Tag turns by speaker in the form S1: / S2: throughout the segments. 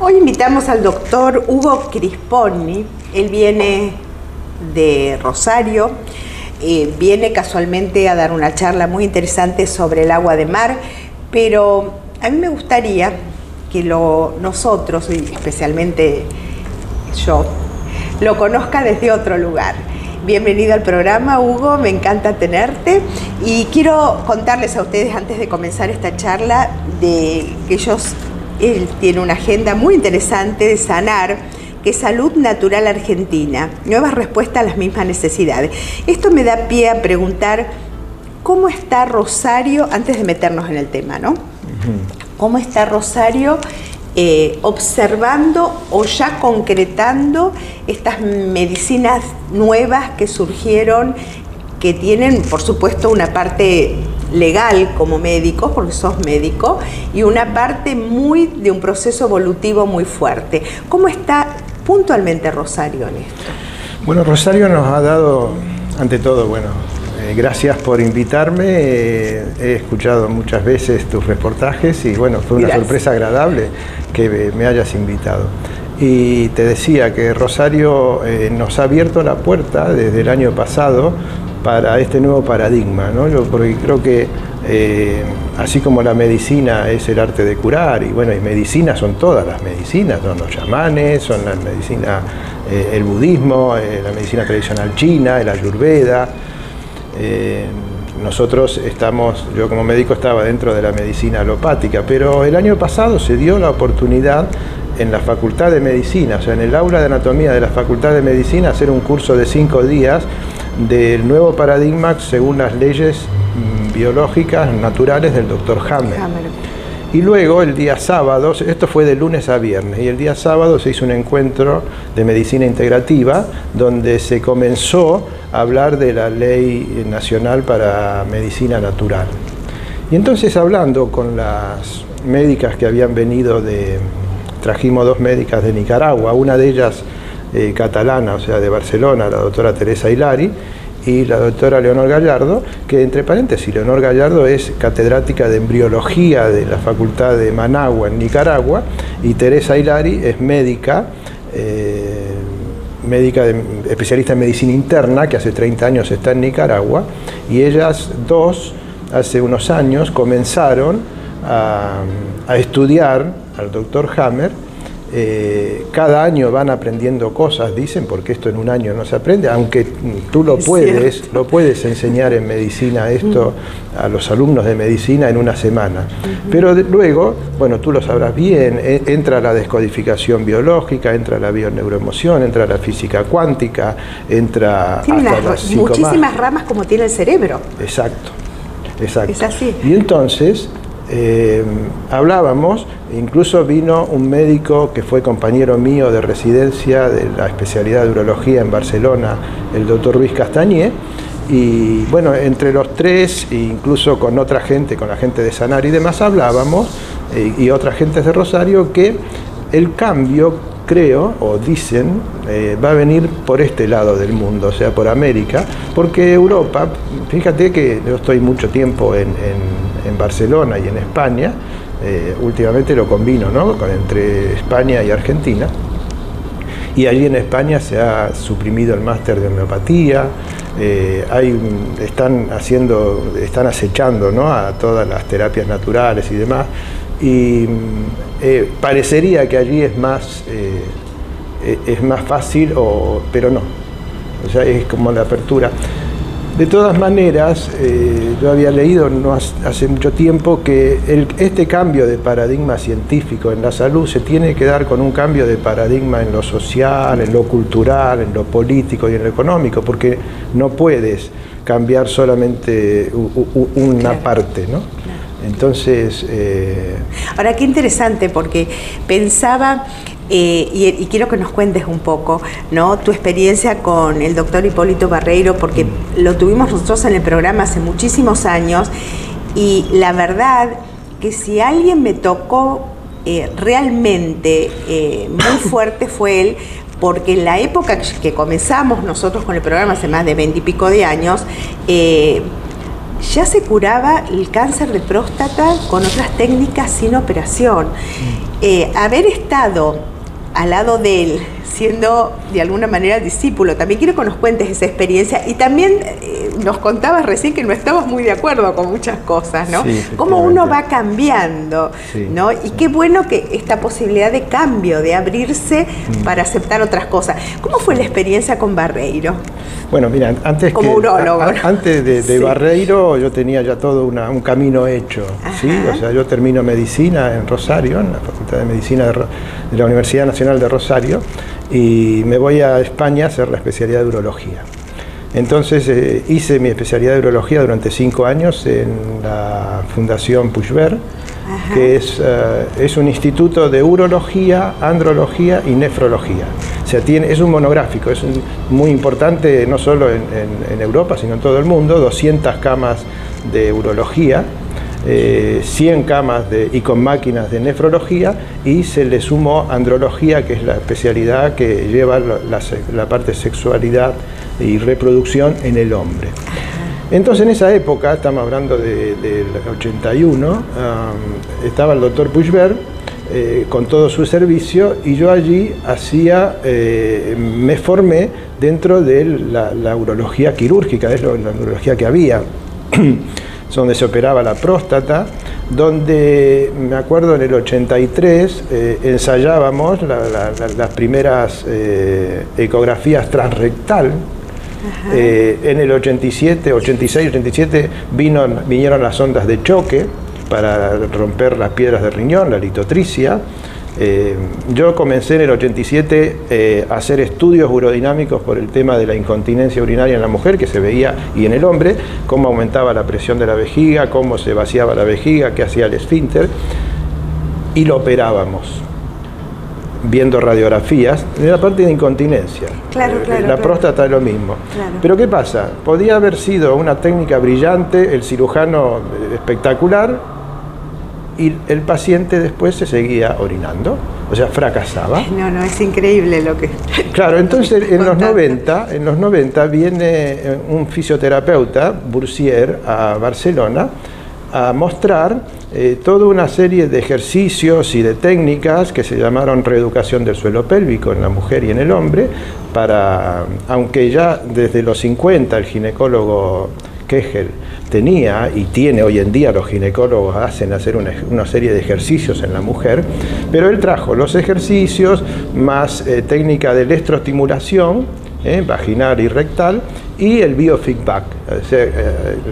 S1: Hoy invitamos al doctor Hugo Crisponi. Él viene de Rosario, viene casualmente a dar una charla muy interesante sobre el agua de mar, pero a mí me gustaría que nosotros, y especialmente yo, lo conozca desde otro lugar. Bienvenido al programa, Hugo, me encanta tenerte y quiero contarles a ustedes antes de comenzar esta charla de que él tiene una agenda muy interesante de sanar, que es Salud Natural Argentina, nuevas respuestas a las mismas necesidades. Esto me da pie a preguntar cómo está Rosario, antes de meternos en el tema, ¿no? ¿Cómo está Rosario observando o ya concretando estas medicinas nuevas que surgieron, que tienen, por supuesto, una parte legal como médicos, porque sos médico, y una parte de un proceso evolutivo muy fuerte? ¿Cómo está puntualmente Rosario en esto?
S2: Bueno, Rosario nos ha dado, ante todo, gracias por invitarme. He escuchado muchas veces tus reportajes y fue una sorpresa agradable que me hayas invitado. Y te decía que Rosario nos ha abierto la puerta desde el año pasado para este nuevo paradigma, ¿no? Porque creo que así como la medicina es el arte de curar, y medicina son todas las medicinas, son los chamanes, son la medicina, el budismo, la medicina tradicional china, el ayurveda. Nosotros yo como médico estaba dentro de la medicina alopática, pero el año pasado se dio la oportunidad en la Facultad de Medicina, en el aula de anatomía de la Facultad de Medicina, hacer un curso de 5 días del nuevo paradigma según las leyes biológicas naturales del Dr. Hammer. Y luego el día sábado, esto fue de lunes a viernes, y el día sábado se hizo un encuentro de medicina integrativa donde se comenzó a hablar de la Ley Nacional para Medicina Natural. Y entonces, hablando con las médicas que habían venido trajimos 2 médicas de Nicaragua, una de ellas catalana, de Barcelona, la doctora Teresa Hilari, y la doctora Leonor Gallardo, que entre paréntesis, Leonor Gallardo es catedrática de embriología de la Facultad de Managua en Nicaragua, y Teresa Hilari es médica, especialista en medicina interna, que hace 30 años está en Nicaragua, y ellas dos, hace unos años, comenzaron a estudiar al doctor Hammer. Cada año van aprendiendo cosas, dicen, porque esto en un año no se aprende, aunque tú lo puedes enseñar en medicina esto a los alumnos de medicina en una semana. Pero luego, tú lo sabrás bien, entra la descodificación biológica, entra la bioneuroemoción, entra la física cuántica, entra
S1: muchísimas ramas como tiene el cerebro.
S2: Exacto.
S1: Es así.
S2: Y entonces hablábamos, incluso vino un médico que fue compañero mío de residencia de la especialidad de urología en Barcelona, el doctor Luis Castañé, y entre los tres, incluso con otra gente, con la gente de Sanar y demás, hablábamos, y otras gentes de Rosario, que el cambio, creo, o dicen, va a venir por este lado del mundo, por América, porque Europa, fíjate que yo estoy mucho tiempo en Barcelona y en España, últimamente lo combino, entre España y Argentina, y allí en España se ha suprimido el máster de homeopatía, están acechando, a todas las terapias naturales y demás, y parecería que allí es más fácil, pero no, es como la apertura. De todas maneras, yo había leído no hace mucho tiempo que este cambio de paradigma científico en la salud se tiene que dar con un cambio de paradigma en lo social, en lo cultural, en lo político y en lo económico, porque no puedes cambiar solamente una parte, ¿no? Entonces...
S1: Ahora, qué interesante, porque pensaba... y quiero que nos cuentes un poco, ¿no?, tu experiencia con el doctor Hipólito Barreiro, porque lo tuvimos nosotros en el programa hace muchísimos años, y la verdad que si alguien me tocó realmente muy fuerte fue él, porque en la época que comenzamos nosotros con el programa, hace más de 20 y pico de años, ya se curaba el cáncer de próstata con otras técnicas sin operación. Haber estado al lado de él, siendo de alguna manera discípulo, también quiero que nos cuentes esa experiencia, y también nos contabas recién que no estabas muy de acuerdo con muchas cosas, ¿no?
S2: Sí,
S1: cómo uno va cambiando,
S2: sí,
S1: ¿no? Y qué bueno que esta posibilidad de cambio, de abrirse para aceptar otras cosas. ¿Cómo fue la experiencia con Barreiro?
S2: Bueno, mira, antes
S1: como urólogo,
S2: antes de sí, Barreiro yo tenía ya todo un camino hecho, ¿sí? O sea, yo termino medicina en Rosario, en la Facultad de Medicina de la Universidad Nacional de Rosario, y me voy a España a hacer la especialidad de urología. Entonces hice mi especialidad de urología durante 5 años en la Fundación Puigvert, que es un instituto de urología, andrología y nefrología. O sea, es un monográfico, es muy importante no solo en Europa, sino en todo el mundo, 200 camas de urología, 100 camas y con máquinas de nefrología, y se le sumó andrología, que es la especialidad que lleva la parte de sexualidad y reproducción en el hombre. Entonces en esa época, estamos hablando del 81, estaba el doctor Puigvert con todo su servicio, y yo allí me formé dentro de la urología quirúrgica, es la urología que había, donde se operaba la próstata, donde me acuerdo en el 83 ensayábamos las primeras ecografías transrectal. En el 87, 86, 87 vinieron las ondas de choque para romper las piedras de riñón, la litotricia. Yo comencé en el 87 a hacer estudios urodinámicos por el tema de la incontinencia urinaria en la mujer, que se veía, y en el hombre, cómo aumentaba la presión de la vejiga, cómo se vaciaba la vejiga, qué hacía el esfínter, y lo operábamos viendo radiografías de la parte de incontinencia. La próstata es lo mismo. Claro. Pero ¿qué pasa? Podía haber sido una técnica brillante, el cirujano espectacular, y el paciente después se seguía orinando, o sea, fracasaba.
S1: No, es increíble lo que...
S2: Claro, entonces en los 90 viene un fisioterapeuta, Boursier, a Barcelona, a mostrar toda una serie de ejercicios y de técnicas que se llamaron reeducación del suelo pélvico en la mujer y en el hombre, aunque ya desde los 50 el ginecólogo Kegel tenía y tiene hoy en día, los ginecólogos hacen una serie de ejercicios en la mujer, pero él trajo los ejercicios más técnica de electroestimulación vaginal y rectal, y el biofeedback, o sea,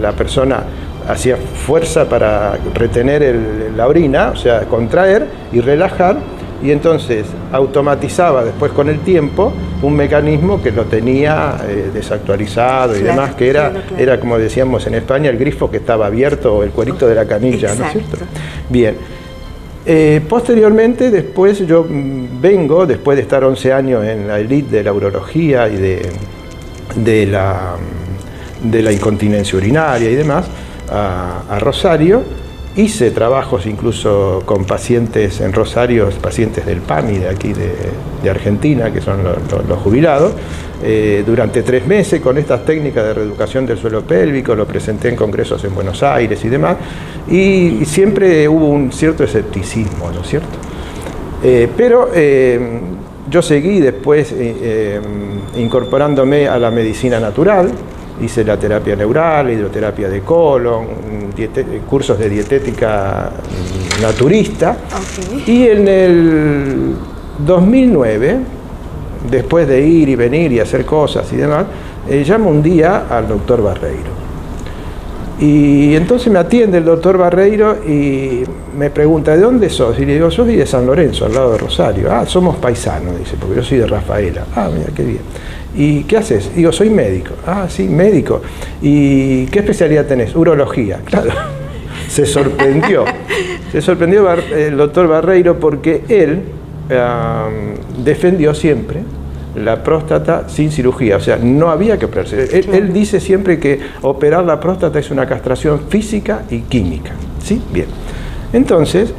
S2: la persona hacía fuerza para retener la orina, o sea, contraer y relajar, y entonces automatizaba después con el tiempo un mecanismo que lo tenía desactualizado y demás, que era como decíamos en España, el grifo que estaba abierto, o el cuerito de la canilla. Exacto. ¿No es cierto? Bien. Posteriormente, después yo vengo, después de estar 11 años en la elite de la urología y de la incontinencia urinaria y demás, a Rosario. Hice trabajos incluso con pacientes en Rosario, pacientes del PAMI de aquí de Argentina, que son los jubilados, durante 3 meses con estas técnicas de reeducación del suelo pélvico. Lo presenté en congresos en Buenos Aires y demás, y siempre hubo un cierto escepticismo, ¿no es cierto? Pero yo seguí después incorporándome a la medicina natural. Hice la terapia neural, hidroterapia de colon, cursos de dietética naturista. Okay. Y en el 2009, después de ir y venir y hacer cosas y demás, llamo un día al doctor Barreiro. Y entonces me atiende el doctor Barreiro y me pregunta, ¿de dónde sos? Y le digo, soy de San Lorenzo, al lado de Rosario. Ah, somos paisanos, dice, porque yo soy de Rafaela. Ah, mira, qué bien. ¿Y qué haces? Digo, soy médico. Ah, sí, médico. ¿Y qué especialidad tenés? Urología. Claro, se sorprendió. Se sorprendió el doctor Barreiro, porque él defendió siempre la próstata sin cirugía, o sea, no había que operarse. Él dice siempre que operar la próstata es una castración física y química. ¿Sí? Bien. Entonces,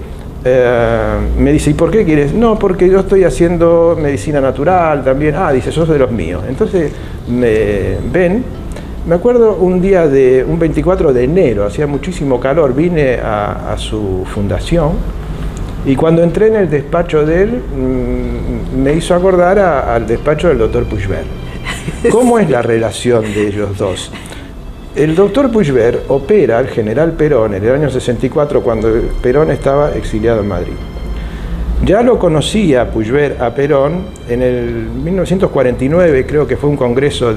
S2: me dice, ¿y por qué quieres? No, porque yo estoy haciendo medicina natural también. Ah, dice, sos de los míos. Entonces, me me acuerdo un día un 24 de enero, hacía muchísimo calor, vine a su fundación y cuando entré en el despacho de él me hizo acordar al despacho del doctor Puigvert. ¿Cómo es la relación de ellos dos? El doctor Puigvert opera al general Perón en el año 64 cuando Perón estaba exiliado en Madrid. Ya lo conocía Puigvert a Perón en el 1949, creo que fue un congreso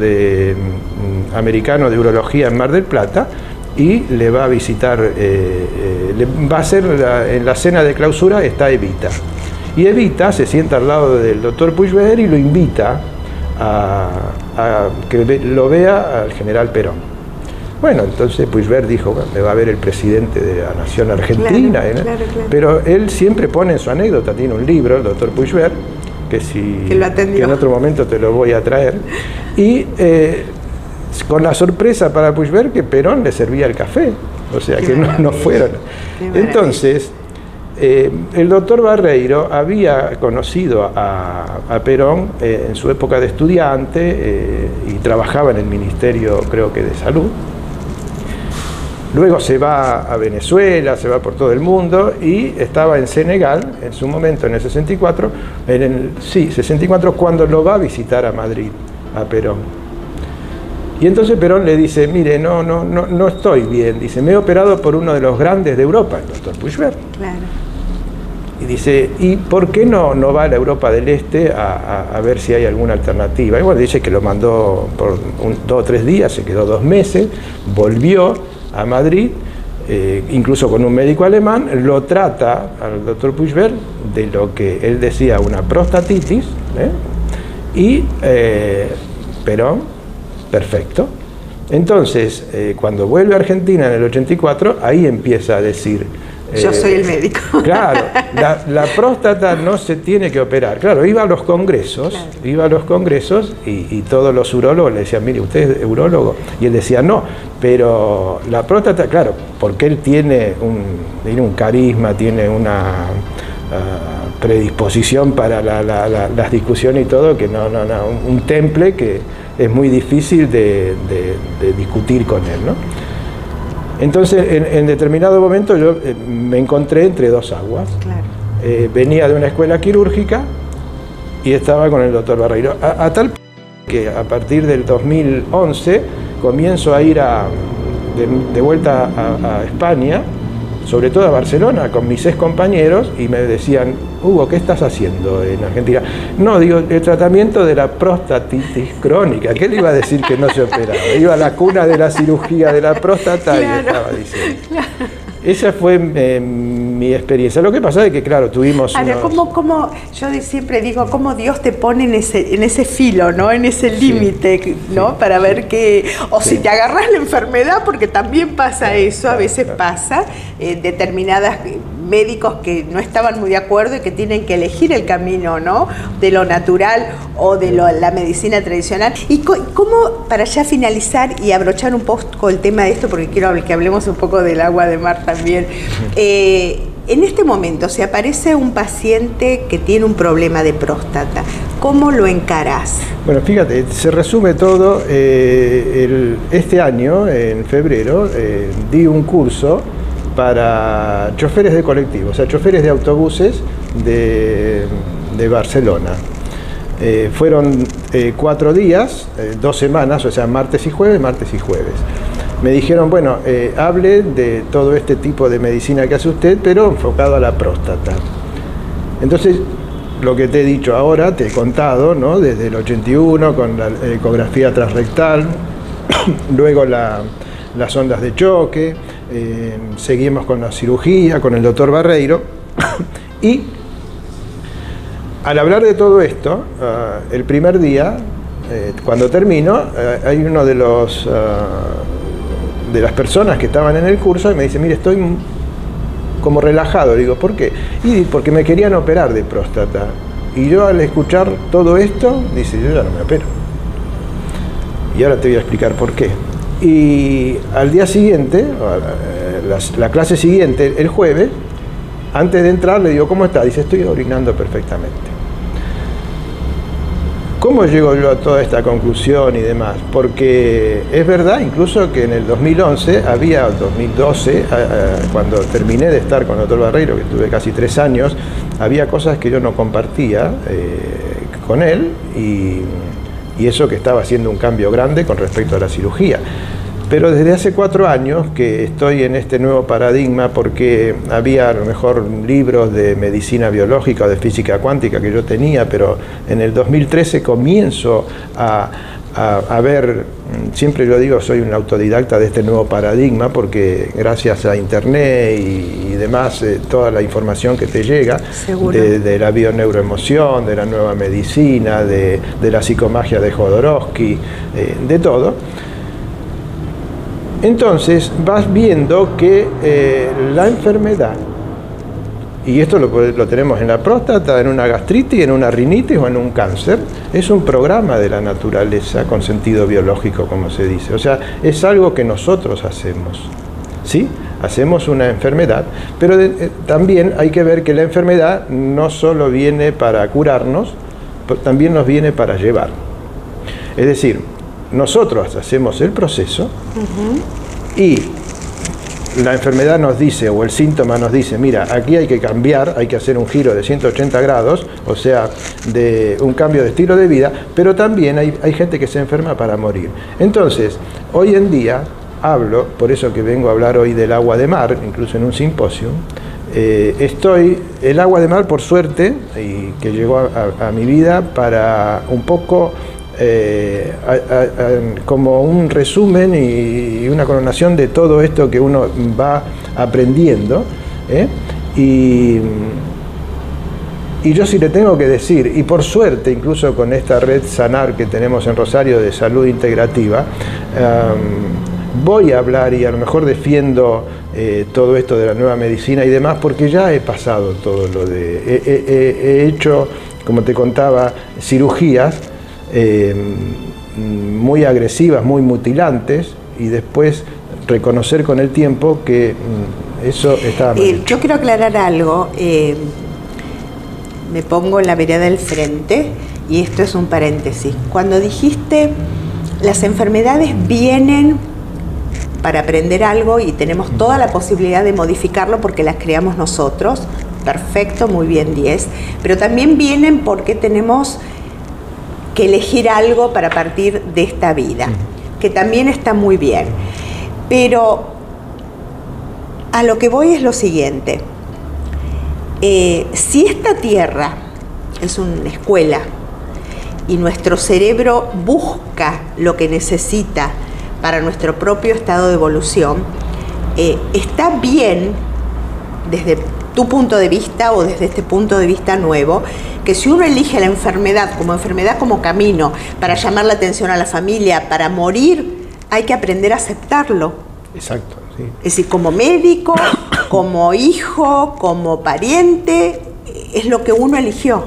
S2: americano de urología en Mar del Plata, y le va a visitar, le va a hacer en la cena de clausura está Evita. Y Evita se sienta al lado del doctor Puigvert y lo invita a que lo vea al general Perón. Bueno, entonces Puigvert dijo, bueno, me va a ver el presidente de la nación argentina. Claro, ¿no? Claro. Pero él siempre pone en su anécdota, tiene un libro, el doctor Puigvert, que en otro momento te lo voy a traer, y con la sorpresa para Puigvert que Perón le servía el café, o sea que no fueron. Entonces, el doctor Barreiro había conocido a Perón en su época de estudiante y trabajaba en el Ministerio, creo que de Salud. Luego se va a Venezuela, se va por todo el mundo y estaba en Senegal en su momento, en el 64, 64, cuando lo va a visitar a Madrid, a Perón. Y entonces Perón le dice, mire, no estoy bien, dice, me he operado por uno de los grandes de Europa, el doctor Puigvert. Claro. Y dice, ¿y por qué no va a la Europa del Este a ver si hay alguna alternativa? Y bueno, dice que lo mandó por 2 o 3 días, se quedó 2 meses, volvió a Madrid, incluso con un médico alemán, lo trata al doctor Puigvert de lo que él decía, una prostatitis, y Perón, perfecto. Entonces, cuando vuelve a Argentina en el 84, ahí empieza a decir,
S1: yo soy el médico.
S2: Claro, la próstata no se tiene que operar. Claro, iba a los congresos, y todos los urólogos le decían, mire, ¿usted es urólogo? Y él decía, no, pero la próstata, claro, porque él tiene un carisma, tiene una predisposición para las discusiones y todo, que un temple que es muy difícil de discutir con él, ¿no? Entonces, en determinado momento yo me encontré entre 2 aguas. Claro. Venía de una escuela quirúrgica y estaba con el doctor Barreiro. A tal que a partir del 2011 comienzo a ir de vuelta a España, sobre todo a Barcelona, con mis ex compañeros, y me decían, Hugo, ¿qué estás haciendo en Argentina? No, digo, el tratamiento de la prostatitis crónica. ¿Qué le iba a decir que no se operaba? Iba a la cuna de la cirugía de la próstata, claro, y estaba diciendo. Claro. Esa fue mi experiencia. Lo que pasa es que, claro, tuvimos
S1: ¿cómo yo siempre digo, cómo Dios te pone en ese filo, ¿no? En ese límite, ¿no? Sí, para ver que, si te agarras la enfermedad, porque también pasa eso, a veces pasa, determinadas médicos que no estaban muy de acuerdo y que tienen que elegir el camino, ¿no? De lo natural o de la medicina tradicional. Y cómo, para ya finalizar y abrochar un poco el tema de esto, porque quiero que hablemos un poco del agua de mar también, en este momento, si aparece un paciente que tiene un problema de próstata, ¿cómo lo encarás?
S2: Bueno, fíjate, se resume todo. Este año, en febrero, di un curso para choferes de colectivos, o sea, choferes de autobuses de Barcelona. Fueron 4 días, 2 semanas, o sea, martes y jueves. Me dijeron, bueno, hable de todo este tipo de medicina que hace usted, pero enfocado a la próstata. Entonces, lo que te he dicho ahora, te he contado, ¿no? Desde el 81, con la ecografía transrectal, luego las ondas de choque, seguimos con la cirugía, con el doctor Barreiro, y al hablar de todo esto, el primer día, cuando termino, hay uno de las personas que estaban en el curso y me dice, mire, estoy como relajado. Digo, ¿por qué? Y porque me querían operar de próstata. Y yo, al escuchar todo esto, dice, yo ya no me opero. Y ahora te voy a explicar por qué. Y al día siguiente, la clase siguiente, el jueves, antes de entrar le digo, ¿cómo está? Dice, estoy orinando perfectamente. ¿Cómo llego yo a toda esta conclusión y demás? Porque es verdad incluso que en el 2011 había, 2012, cuando terminé de estar con el doctor Barreiro, que estuve casi 3 años, había cosas que yo no compartía con él y eso que estaba haciendo un cambio grande con respecto a la cirugía. Pero desde hace 4 años que estoy en este nuevo paradigma, porque había a lo mejor libros de medicina biológica o de física cuántica que yo tenía, pero en el 2013 comienzo a ver, siempre yo digo, soy un autodidacta de este nuevo paradigma, porque gracias a internet y demás, toda la información que te llega de la bioneuroemoción, de la nueva medicina, de la psicomagia de Jodorowsky, de todo. Entonces vas viendo que la enfermedad, y esto lo tenemos en la próstata, en una gastritis, en una rinitis o en un cáncer, es un programa de la naturaleza con sentido biológico, como se dice. O sea, es algo que nosotros hacemos, ¿sí? Hacemos una enfermedad, pero también hay que ver que la enfermedad no solo viene para curarnos, pero también nos viene para llevar. Es decir, nosotros hacemos el proceso y la enfermedad nos dice, o el síntoma nos dice, mira, aquí hay que cambiar, hay que hacer un giro de 180 grados, o sea, de un cambio de estilo de vida, pero también hay gente que se enferma para morir. Entonces, hoy en día hablo, por eso que vengo a hablar hoy del agua de mar, incluso en un simposio, el agua de mar, por suerte, y que llegó a mi vida para un poco como un resumen y una coronación de todo esto que uno va aprendiendo, y yo sí le tengo que decir, y por suerte incluso con esta red Sanar que tenemos en Rosario de salud integrativa, voy a hablar y a lo mejor defiendo todo esto de la nueva medicina y demás, porque ya he pasado todo lo de... He hecho, como te contaba, cirugías muy agresivas, muy mutilantes, y después reconocer con el tiempo que eso estaba mal.
S1: Yo quiero aclarar algo, me pongo en la vereda del frente, y esto es un paréntesis. Cuando dijiste las enfermedades vienen para aprender algo y tenemos toda la posibilidad de modificarlo porque las creamos nosotros, perfecto, muy bien, 10, pero también vienen porque tenemos que elegir algo para partir de esta vida, que también está muy bien. Pero a lo que voy es lo siguiente, si esta tierra es una escuela y nuestro cerebro busca lo que necesita para nuestro propio estado de evolución, está bien desde tu punto de vista o desde este punto de vista nuevo, que si uno elige la enfermedad como camino para llamar la atención a la familia, para morir, hay que aprender a aceptarlo.
S2: Exacto, sí.
S1: Es decir, como médico, como hijo, como pariente, es lo que uno eligió.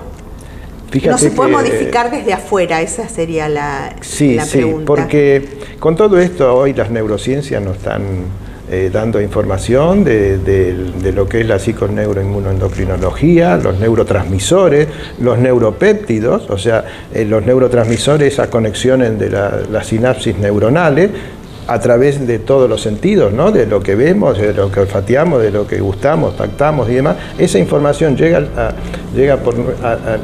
S2: Fíjate,
S1: no se puede modificar desde afuera, esa sería la pregunta.
S2: Sí, porque con todo esto hoy las neurociencias nos están dando información de lo que es la psiconeuroinmunoendocrinología, los neurotransmisores, los neuropéptidos, o sea, los neurotransmisores, esas conexiones de las sinapsis neuronales, a través de todos los sentidos, ¿no? De lo que vemos, de lo que olfateamos, de lo que gustamos, tactamos y demás. Esa información llega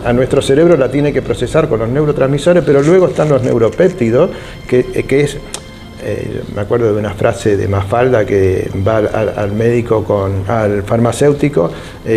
S2: a nuestro cerebro, la tiene que procesar con los neurotransmisores, pero luego están los neuropéptidos, que es... me acuerdo de una frase de Mafalda que va al médico, al farmacéutico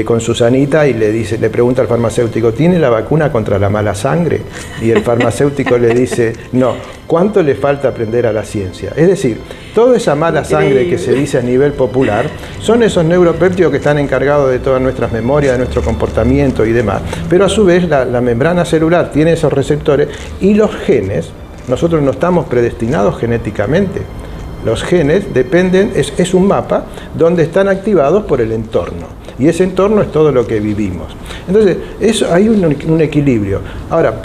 S2: con Susanita, y le pregunta al farmacéutico, ¿tiene la vacuna contra la mala sangre? Y el farmacéutico le dice, no, ¿cuánto le falta aprender a la ciencia? Es decir, toda esa mala sangre que se dice a nivel popular son esos neuropéptidos que están encargados de todas nuestras memorias, de nuestro comportamiento y demás, pero a su vez la membrana celular tiene esos receptores, y los genes, nosotros no estamos predestinados genéticamente. Los genes dependen, es un mapa donde están activados por el entorno. Y ese entorno es todo lo que vivimos. Entonces, hay un equilibrio. Ahora,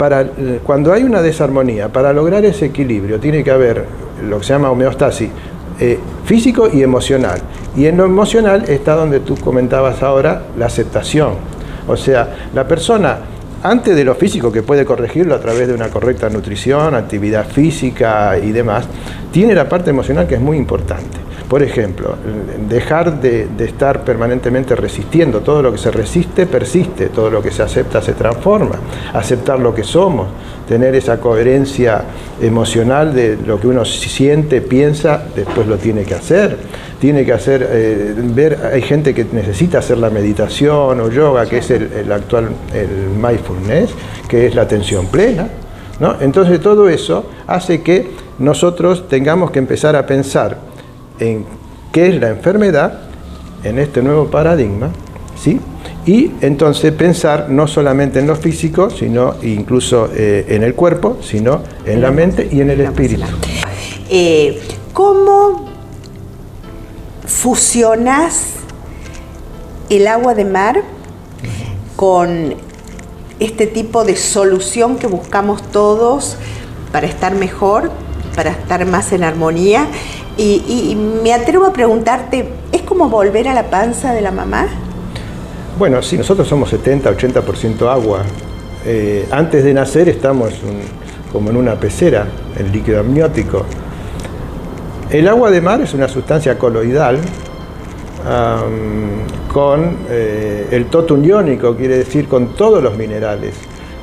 S2: cuando hay una desarmonía, para lograr ese equilibrio tiene que haber lo que se llama homeostasis físico y emocional. Y en lo emocional está donde tú comentabas ahora, la aceptación. O sea, la persona antes de lo físico, que puede corregirlo a través de una correcta nutrición, actividad física y demás, tiene la parte emocional que es muy importante. Por ejemplo, dejar de estar permanentemente resistiendo. Todo lo que se resiste, persiste. Todo lo que se acepta, se transforma. Aceptar lo que somos. Tener esa coherencia emocional de lo que uno siente, piensa, después lo tiene que hacer. Tiene que hacer, hay gente que necesita hacer la meditación o yoga, que es el actual mindfulness, que es la atención plena, ¿no? Entonces todo eso hace que nosotros tengamos que empezar a pensar en qué es la enfermedad en este nuevo paradigma, ¿sí? Y entonces pensar no solamente en lo físico, sino incluso en el cuerpo, sino en la mente y en el espíritu.
S1: ¿Cómo fusionas el agua de mar con este tipo de solución que buscamos todos para estar mejor, para estar más en armonía? Y me atrevo a preguntarte, ¿es como volver a la panza de la mamá?
S2: Bueno, sí, nosotros somos 70-80% agua. Antes de nacer estamos como en una pecera, el líquido amniótico. El agua de mar es una sustancia coloidal con el totum iónico, quiere decir con todos los minerales,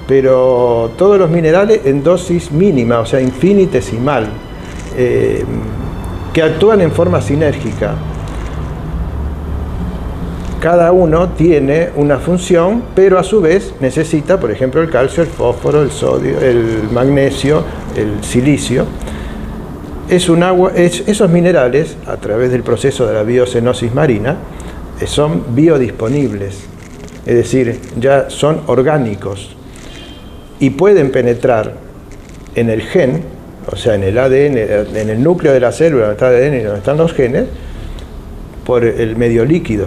S2: pero todos los minerales en dosis mínima, o sea, infinitesimal, que actúan en forma sinérgica. Cada uno tiene una función, pero a su vez necesita, por ejemplo, el calcio, el fósforo, el sodio, el magnesio, el silicio. Esos minerales, a través del proceso de la biocenosis marina, son biodisponibles, es decir, ya son orgánicos y pueden penetrar en el gen, o sea, en el ADN, en el núcleo de la célula, donde está el ADN y donde están los genes, por el medio líquido.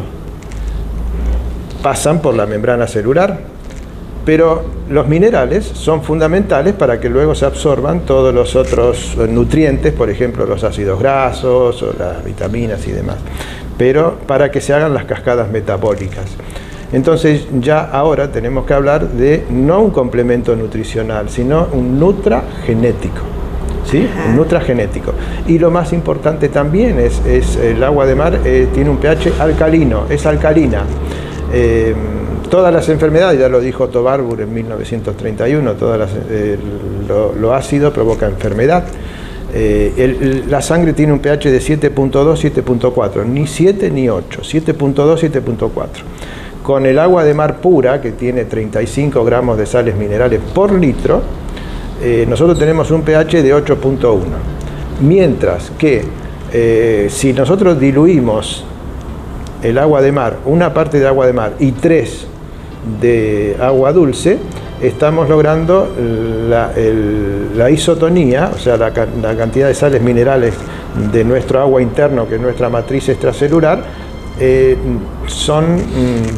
S2: Pasan por la membrana celular, pero los minerales son fundamentales para que luego se absorban todos los otros nutrientes, por ejemplo, los ácidos grasos o las vitaminas y demás, pero para que se hagan las cascadas metabólicas. Entonces ya ahora tenemos que hablar de no un complemento nutricional, sino un nutragenético. ¿Sí? Un nutragenético. Y lo más importante también es el agua de mar tiene un pH alcalino, es alcalina. Todas las enfermedades, ya lo dijo Otto Warburg en 1931, lo ácido provoca enfermedad. La sangre tiene un pH de 7.2, 7.4, ni 7 ni 8, 7.2, 7.4. Con el agua de mar pura, que tiene 35 gramos de sales minerales por litro, nosotros tenemos un pH de 8.1, mientras que si nosotros diluimos el agua de mar, una parte de agua de mar y 3 de agua dulce, estamos logrando la isotonía, o sea, la cantidad de sales minerales de nuestro agua interno, que es nuestra matriz extracelular, son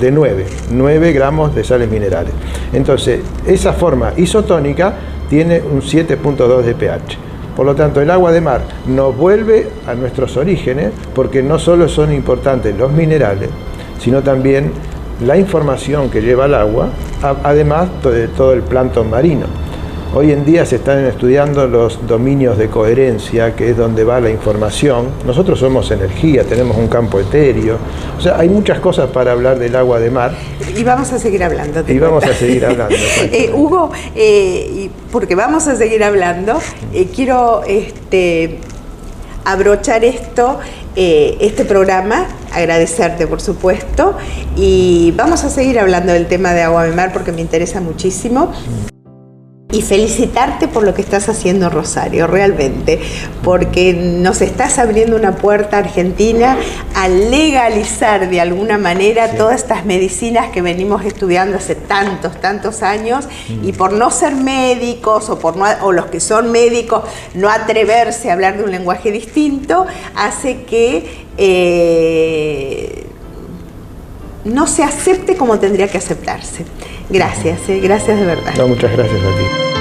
S2: de 9 gramos de sales minerales. Entonces, esa forma isotónica tiene un 7.2 de pH. Por lo tanto, el agua de mar nos vuelve a nuestros orígenes, porque no solo son importantes los minerales, sino también la información que lleva el agua, además de todo el plancton marino. Hoy en día se están estudiando los dominios de coherencia, que es donde va la información. Nosotros somos energía, tenemos un campo etéreo. O sea, hay muchas cosas para hablar del agua de mar.
S1: Y vamos a seguir hablando.
S2: Vamos a seguir hablando.
S1: Hugo, porque vamos a seguir hablando, quiero abrochar este programa, agradecerte por supuesto, y vamos a seguir hablando del tema de agua de mar porque me interesa muchísimo. Y felicitarte por lo que estás haciendo, Rosario, realmente, porque nos estás abriendo una puerta a Argentina a legalizar de alguna manera todas estas medicinas que venimos estudiando hace tantos años, y por no ser médicos o los que son médicos no atreverse a hablar de un lenguaje distinto, hace que no se acepte como tendría que aceptarse. Gracias, gracias de verdad.
S2: No, muchas gracias a ti.